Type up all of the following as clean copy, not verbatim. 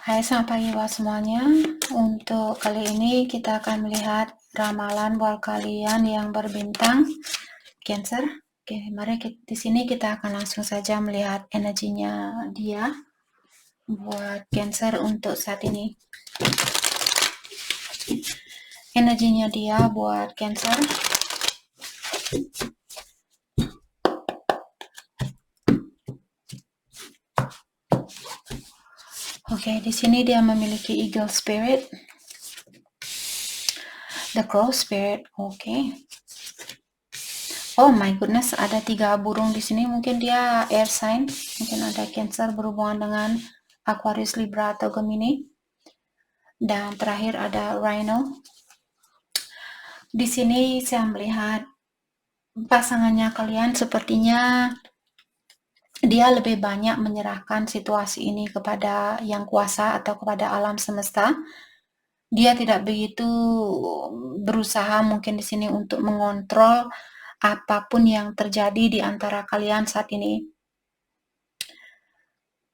Hai, selamat pagi buat semuanya. Untuk kali ini kita akan melihat ramalan buat kalian yang berbintang Cancer. Oke, mari di sini kita akan langsung saja melihat energinya dia buat Cancer untuk saat ini. Energinya dia buat Cancer. Oke, di sini dia memiliki Eagle Spirit, the Crow Spirit. Oke. Oh my goodness, ada 3 burung di sini. Mungkin dia air sign. Mungkin ada Cancer berhubungan dengan Aquarius, Libra, atau Gemini. Dan terakhir ada Rhino. Di sini saya melihat pasangannya kalian sepertinya dia lebih banyak menyerahkan situasi ini kepada yang kuasa atau kepada alam semesta. Dia tidak begitu berusaha mungkin di sini untuk mengontrol apapun yang terjadi di antara kalian saat ini.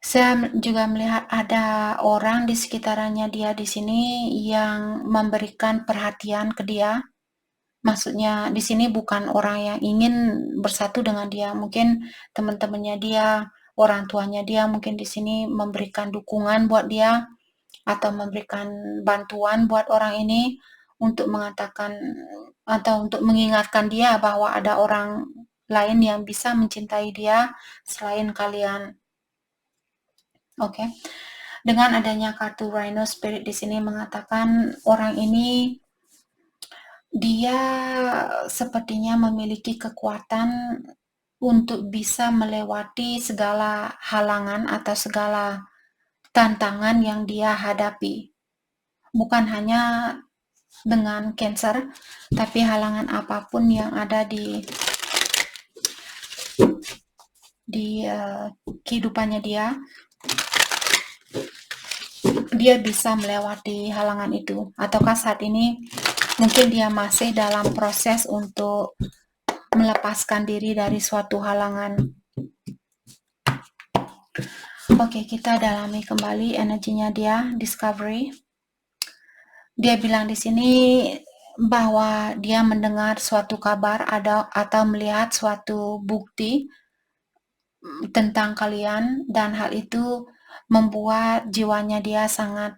Saya juga melihat ada orang di sekitarannya dia di sini yang memberikan perhatian ke dia. Maksudnya di sini bukan orang yang ingin bersatu dengan dia, mungkin teman-temannya dia, orang tuanya dia mungkin di sini memberikan dukungan buat dia atau memberikan bantuan buat orang ini untuk mengatakan atau untuk mengingatkan dia bahwa ada orang lain yang bisa mencintai dia selain kalian. Oke. Dengan adanya kartu Rhino Spirit di sini mengatakan orang ini dia sepertinya memiliki kekuatan untuk bisa melewati segala halangan atau segala tantangan yang dia hadapi. Bukan hanya dengan Cancer, tapi halangan apapun yang ada di kehidupannya dia bisa melewati halangan itu. Ataukah saat ini mungkin dia masih dalam proses untuk melepaskan diri dari suatu halangan. Oke, kita dalami kembali energinya dia, Discovery. Dia bilang di sini bahwa dia mendengar suatu kabar atau melihat suatu bukti tentang kalian, dan hal itu membuat jiwanya dia sangat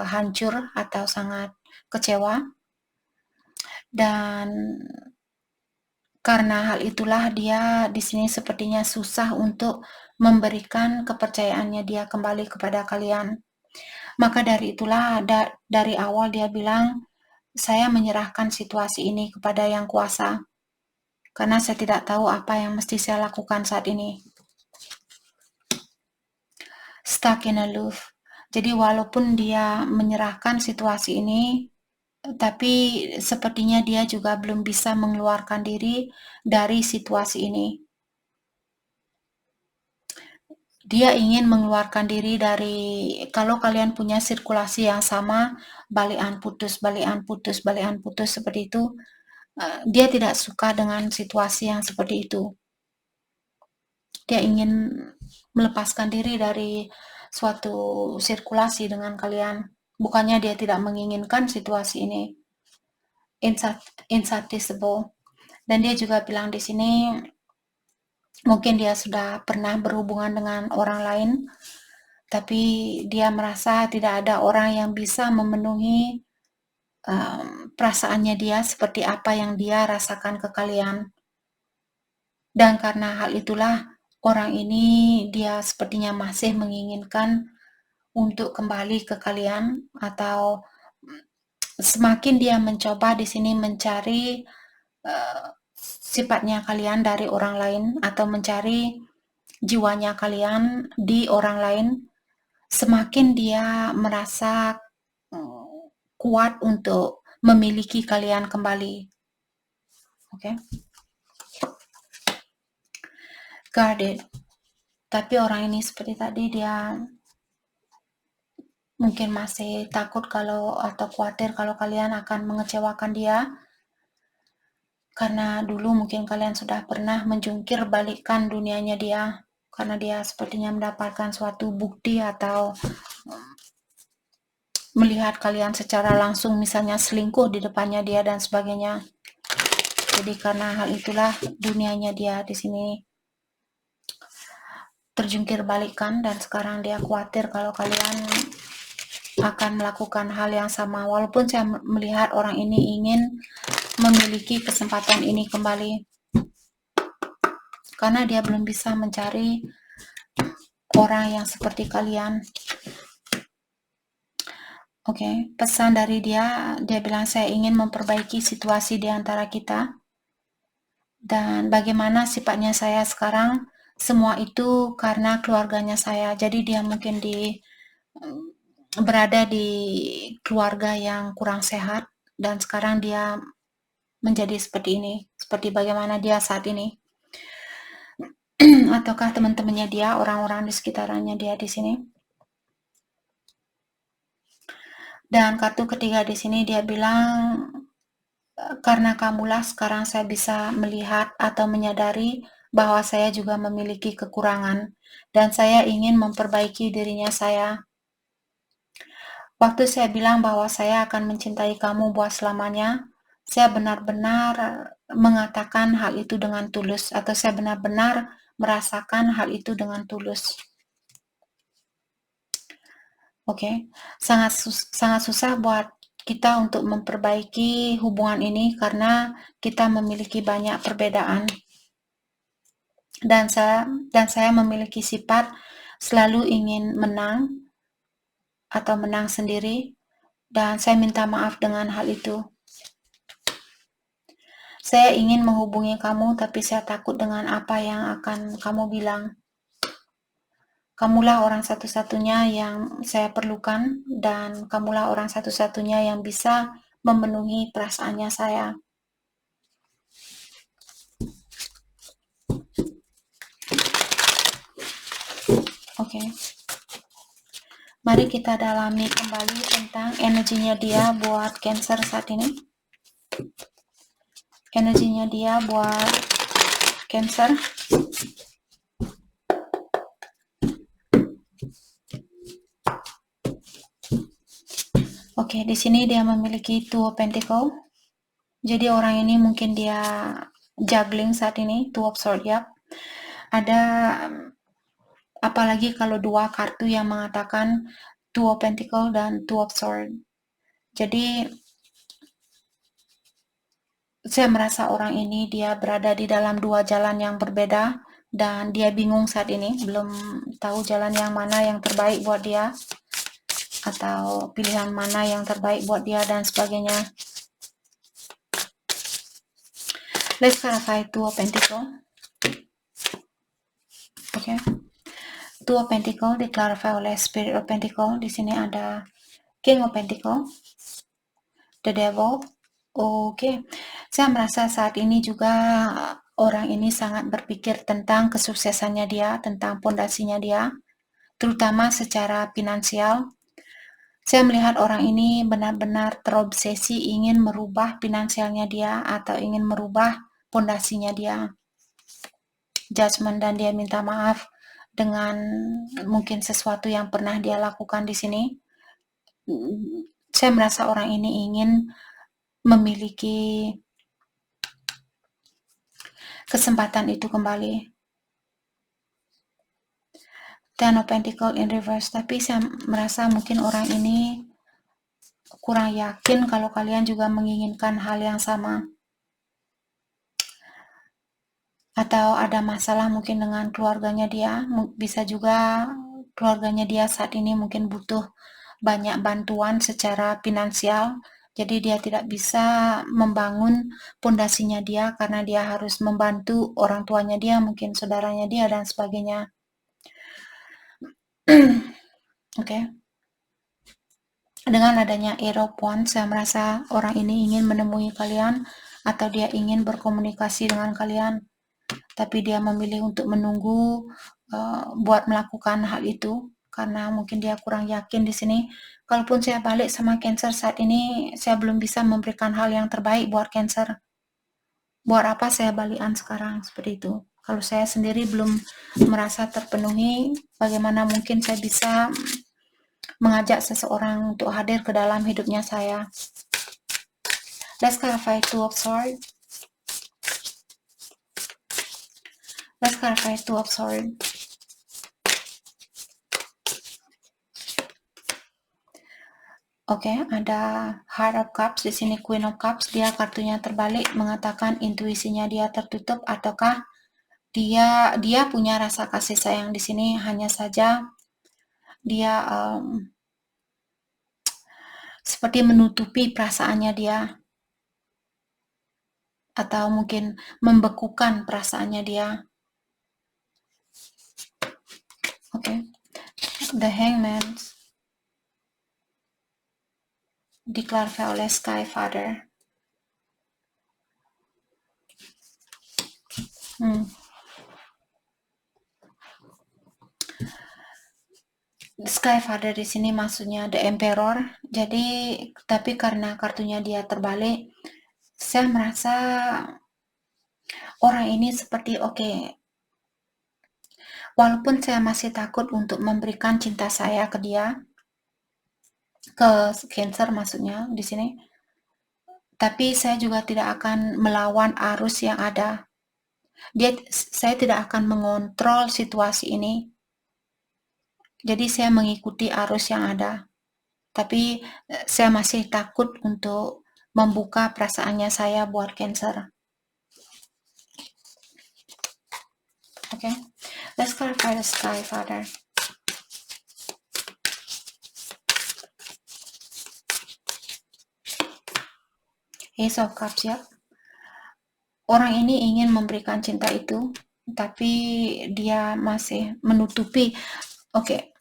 hancur atau sangat kecewa. Dan karena hal itulah dia di sini sepertinya susah untuk memberikan kepercayaannya dia kembali kepada kalian. Maka dari itulah dari awal dia bilang, saya menyerahkan situasi ini kepada yang kuasa, karena saya tidak tahu apa yang mesti saya lakukan saat ini. Stuck in a loop. Jadi walaupun dia menyerahkan situasi ini, tapi sepertinya dia juga belum bisa mengeluarkan diri dari situasi ini. Dia ingin mengeluarkan diri dari, kalau kalian punya sirkulasi yang sama, balikan putus seperti itu, dia tidak suka dengan situasi yang seperti itu. Dia ingin melepaskan diri dari suatu sirkulasi dengan kalian. Bukannya dia tidak menginginkan situasi ini. Insatiable. Dan dia juga bilang di sini, mungkin dia sudah pernah berhubungan dengan orang lain, tapi dia merasa tidak ada orang yang bisa memenuhi perasaannya dia seperti apa yang dia rasakan ke kalian. Dan karena hal itulah orang ini dia sepertinya masih menginginkan untuk kembali ke kalian, atau semakin dia mencoba di sini mencari sifatnya kalian dari orang lain atau mencari jiwanya kalian di orang lain, semakin dia merasa kuat untuk memiliki kalian kembali. Oke. Guarded. Tapi orang ini seperti tadi dia mungkin masih takut atau khawatir kalau kalian akan mengecewakan dia, karena dulu mungkin kalian sudah pernah menjungkir balikkan dunianya dia, karena dia sepertinya mendapatkan suatu bukti atau melihat kalian secara langsung, misalnya selingkuh di depannya dia dan sebagainya. Jadi karena hal itulah dunianya dia di sini terjungkir balikan, dan sekarang dia khawatir kalau kalian akan melakukan hal yang sama. Walaupun saya melihat orang ini ingin memiliki kesempatan ini kembali, karena dia belum bisa mencari orang yang seperti kalian. Oke, pesan dari dia bilang saya ingin memperbaiki situasi di antara kita, dan bagaimana sifatnya saya sekarang, semua itu karena keluarganya saya. Jadi dia mungkin berada di keluarga yang kurang sehat, dan sekarang dia menjadi seperti ini, seperti bagaimana dia saat ini. Ataukah teman-temannya dia, orang-orang di sekitarnya dia di sini. Dan kartu ketiga di sini dia bilang, karena kamulah sekarang saya bisa melihat atau menyadari bahwa saya juga memiliki kekurangan, dan saya ingin memperbaiki dirinya saya. Waktu saya bilang bahwa saya akan mencintai kamu buat selamanya, saya benar-benar mengatakan hal itu dengan tulus, atau saya benar-benar merasakan hal itu dengan tulus. Oke, sangat susah buat kita untuk memperbaiki hubungan ini karena kita memiliki banyak perbedaan. Dan saya memiliki sifat selalu ingin menang atau menang sendiri, dan saya minta maaf dengan hal itu. Saya ingin menghubungi kamu, tapi saya takut dengan apa yang akan kamu bilang. Kamulah orang satu-satunya yang saya perlukan, dan kamulah orang satu-satunya yang bisa memenuhi perasaannya saya. Oke. Mari kita dalami kembali tentang energinya dia buat Cancer saat ini. Energinya dia buat Cancer. Oke, di sini dia memiliki Two of Pentacles. Jadi orang ini mungkin dia juggling saat ini, Two of Swords, ya. Ada, apalagi kalau dua kartu yang mengatakan Two of Pentacles dan Two of Swords. Jadi saya merasa orang ini dia berada di dalam dua jalan yang berbeda, dan dia bingung saat ini, belum tahu jalan yang mana yang terbaik buat dia, atau pilihan mana yang terbaik buat dia dan sebagainya. Let's clarify Two of Pentacles. Oke. Two of Pentacles diklarify oleh Spirit of Pentacles. Di sini ada King of Pentacles, The Devil. Oke. Saya merasa saat ini juga orang ini sangat berpikir tentang kesuksesannya dia, tentang pondasinya dia, terutama secara finansial. Saya melihat orang ini benar-benar terobsesi ingin merubah finansialnya dia, atau ingin merubah pondasinya dia. Judgment, dan dia minta maaf dengan mungkin sesuatu yang pernah dia lakukan di sini. Saya merasa orang ini ingin memiliki kesempatan itu kembali. Ten of Pentacles in reverse, tapi saya merasa mungkin orang ini kurang yakin kalau kalian juga menginginkan hal yang sama. Atau ada masalah mungkin dengan keluarganya dia, bisa juga keluarganya dia saat ini mungkin butuh banyak bantuan secara finansial, jadi dia tidak bisa membangun pondasinya dia karena dia harus membantu orang tuanya dia, mungkin saudaranya dia dan sebagainya. Oke. Dengan adanya Eight of Wands, saya merasa orang ini ingin menemui kalian, atau dia ingin berkomunikasi dengan kalian, tapi dia memilih untuk menunggu buat melakukan hal itu karena mungkin dia kurang yakin di sini. Kalaupun saya balik sama Cancer saat ini, saya belum bisa memberikan hal yang terbaik buat Cancer. Buat apa saya balikan sekarang seperti itu? Kalau saya sendiri belum merasa terpenuhi, bagaimana mungkin saya bisa mengajak seseorang untuk hadir ke dalam hidupnya saya. Let's clarify Two of Swords. Let's clarify Two of Swords. Oke, ada Heart of Cups di sini, Queen of Cups. Dia kartunya terbalik, mengatakan intuisinya dia tertutup, ataukah dia punya rasa kasih sayang di sini, hanya saja dia seperti menutupi perasaannya dia, atau mungkin membekukan perasaannya dia. Oke, The Hangman diklarify oleh Sky Father. Sky Father di sini maksudnya The Emperor. Jadi, tapi karena kartunya dia terbalik, saya merasa orang ini seperti walaupun saya masih takut untuk memberikan cinta saya ke dia, ke Cancer maksudnya di sini, tapi saya juga tidak akan melawan arus yang ada. Saya tidak akan mengontrol situasi ini. Jadi saya mengikuti arus yang ada. Tapi saya masih takut untuk membuka perasaannya saya buat Cancer. Okay, let's clarify the Sky Father. Ace of Cups ya. Orang ini ingin memberikan cinta itu, tapi dia masih menutupi. Oke.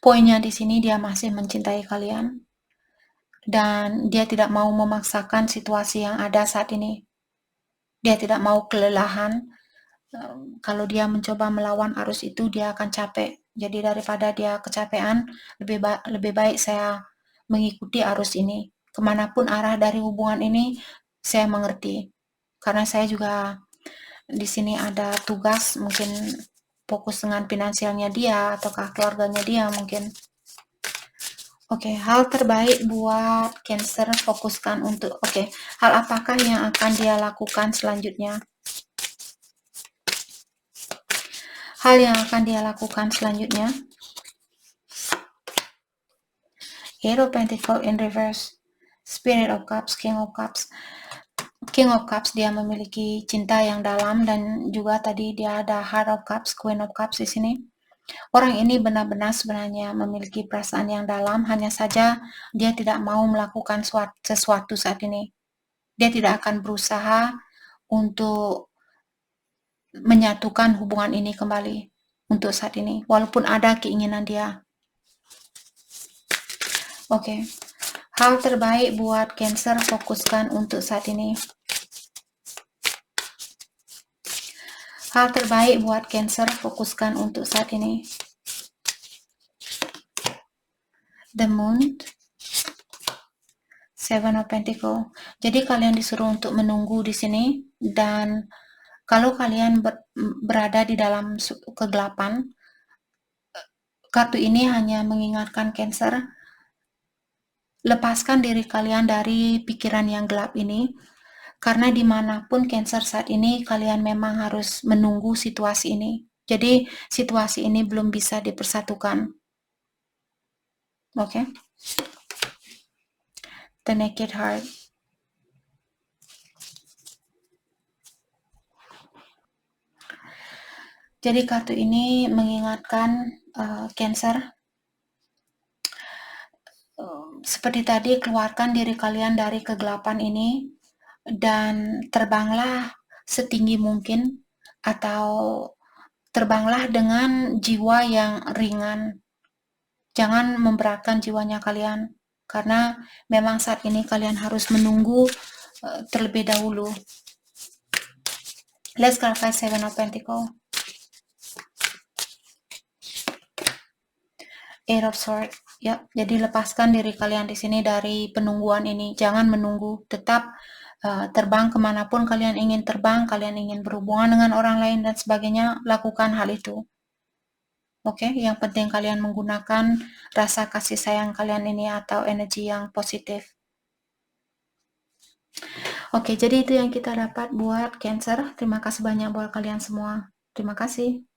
Poinnya di sini dia masih mencintai kalian dan dia tidak mau memaksakan situasi yang ada saat ini. Dia tidak mau kelelahan. Kalau dia mencoba melawan arus itu, dia akan capek. Jadi daripada dia kecapean, lebih baik saya mengikuti arus ini. Kemanapun arah dari hubungan ini, saya mengerti. Karena saya juga di sini ada tugas, mungkin fokus dengan finansialnya dia, ataukah keluarganya dia mungkin. Oke, hal terbaik buat Cancer fokuskan untuk, hal apakah yang akan dia lakukan selanjutnya? Hal yang akan dia lakukan selanjutnya. Eight of Pentacles in reverse. Spirit of Cups, King of Cups. King of Cups dia memiliki cinta yang dalam dan juga tadi dia ada Heart of Cups, Queen of Cups di sini. Orang ini benar-benar sebenarnya memiliki perasaan yang dalam, hanya saja dia tidak mau melakukan sesuatu saat ini. Dia tidak akan berusaha untuk menyatukan hubungan ini kembali untuk saat ini, walaupun ada keinginan dia. Oke, hal terbaik buat Cancer fokuskan untuk saat ini. Hal terbaik buat Cancer fokuskan untuk saat ini. The Moon, Seven of Pentacles. Jadi kalian disuruh untuk menunggu di sini, dan kalau kalian berada di dalam kegelapan, kartu ini hanya mengingatkan Cancer, lepaskan diri kalian dari pikiran yang gelap ini, karena dimanapun Cancer saat ini, kalian memang harus menunggu situasi ini. Jadi situasi ini belum bisa dipersatukan. Oke. The Naked Heart. Jadi kartu ini mengingatkan Cancer, seperti tadi, keluarkan diri kalian dari kegelapan ini dan terbanglah setinggi mungkin, atau terbanglah dengan jiwa yang ringan. Jangan memberatkan jiwanya kalian, karena memang saat ini kalian harus menunggu terlebih dahulu. Let's clarify Seven of Pentacles. Eight of Swords. Ya, jadi lepaskan diri kalian di sini dari penungguan ini. Jangan menunggu, tetap terbang kemanapun kalian ingin terbang, kalian ingin berhubungan dengan orang lain dan sebagainya, lakukan hal itu. Oke, yang penting kalian menggunakan rasa kasih sayang kalian ini atau energi yang positif. Oke, jadi itu yang kita dapat buat Cancer. Terima kasih banyak buat kalian semua. Terima kasih.